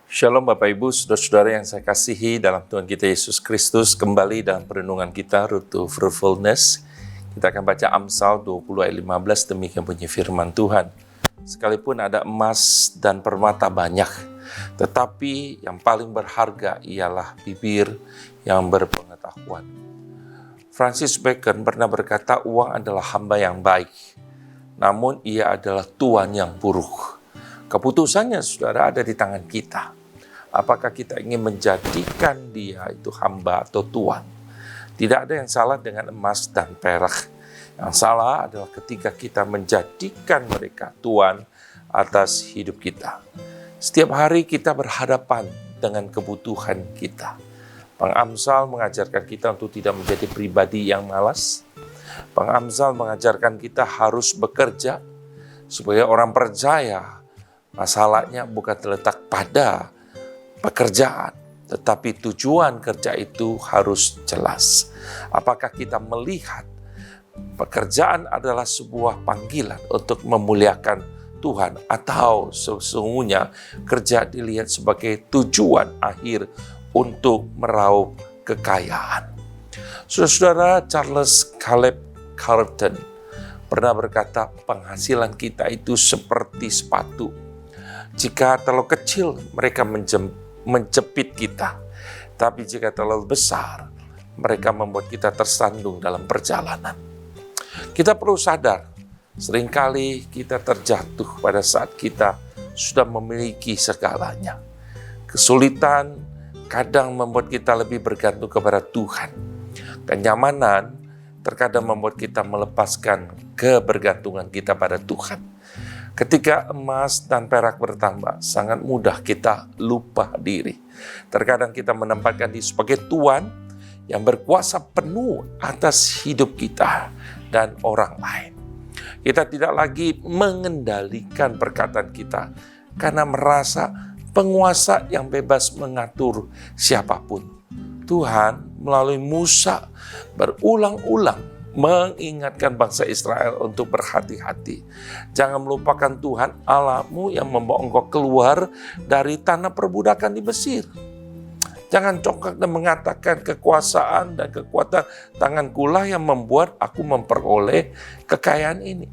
Shalom Bapak Ibu, Saudara-saudara yang saya kasihi dalam Tuhan kita Yesus Kristus. Kembali dalam perenungan kita, Road to Fruitfulness. Kita akan baca Amsal 20 ayat 15, demikian bunyi firman Tuhan. Sekalipun ada emas dan permata banyak, tetapi yang paling berharga ialah bibir yang berpengetahuan. Francis Bacon pernah berkata, uang adalah hamba yang baik, namun ia adalah tuan yang buruk. Keputusannya, saudara, ada di tangan kita. Apakah kita ingin menjadikan dia itu hamba atau tuan? Tidak ada yang salah dengan emas dan perak. Yang salah adalah ketika kita menjadikan mereka tuan atas hidup kita. Setiap hari kita berhadapan dengan kebutuhan kita. Pengamsal mengajarkan kita untuk tidak menjadi pribadi yang malas. Pengamsal mengajarkan kita harus bekerja supaya orang percaya masalahnya bukan terletak pada pekerjaan, tetapi tujuan kerja itu harus jelas. Apakah kita melihat pekerjaan adalah sebuah panggilan untuk memuliakan Tuhan, atau sesungguhnya kerja dilihat sebagai tujuan akhir untuk meraup kekayaan? Saudara-saudara, Charles Caleb Carlton pernah berkata, penghasilan kita itu seperti sepatu. Jika terlalu kecil, mereka menjepit kita. Tapi jika terlalu besar, mereka membuat kita tersandung dalam perjalanan. Kita perlu sadar, seringkali kita terjatuh pada saat kita sudah memiliki segalanya. Kesulitan kadang membuat kita lebih bergantung kepada Tuhan. Kenyamanan terkadang membuat kita melepaskan kebergantungan kita pada Tuhan. Ketika emas dan perak bertambah, sangat mudah kita lupa diri. Terkadang kita menempatkan diri sebagai tuan yang berkuasa penuh atas hidup kita dan orang lain. Kita tidak lagi mengendalikan perkataan kita karena merasa penguasa yang bebas mengatur siapapun. Tuhan melalui Musa berulang-ulang mengingatkan bangsa Israel untuk berhati-hati. Jangan melupakan Tuhan Allahmu yang membawa engkau keluar dari tanah perbudakan di Mesir. Jangan congkak dan mengatakan kekuasaan dan kekuatan tangankulah yang membuat aku memperoleh kekayaan ini.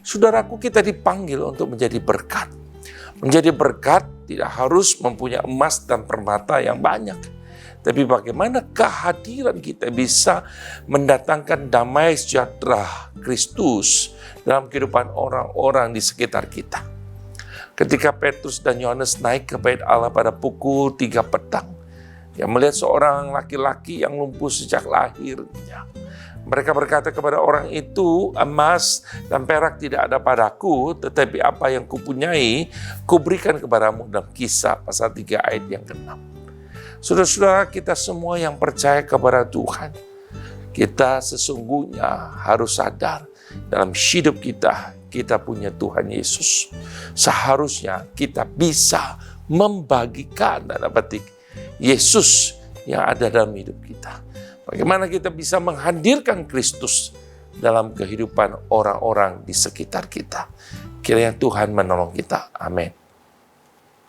Saudaraku, kita dipanggil untuk menjadi berkat. Menjadi berkat tidak harus mempunyai emas dan permata yang banyak. Tapi bagaimana kehadiran kita bisa mendatangkan damai sejahtera Kristus dalam kehidupan orang-orang di sekitar kita. Ketika Petrus dan Yohanes naik ke bait Allah pada pukul 3 petang, yang melihat seorang laki-laki yang lumpuh sejak lahirnya. Mereka berkata kepada orang itu, emas dan perak tidak ada padaku, tetapi apa yang kupunyai, kuberikan kepadamu. Dalam Kisah pasal 3 ayat yang ke-6. Saudara-saudara, kita semua yang percaya kepada Tuhan, kita sesungguhnya harus sadar dalam hidup kita, kita punya Tuhan Yesus. Seharusnya kita bisa membagikan dan petik Yesus yang ada dalam hidup kita. Bagaimana kita bisa menghadirkan Kristus dalam kehidupan orang-orang di sekitar kita. Kiranya Tuhan menolong kita. Amin.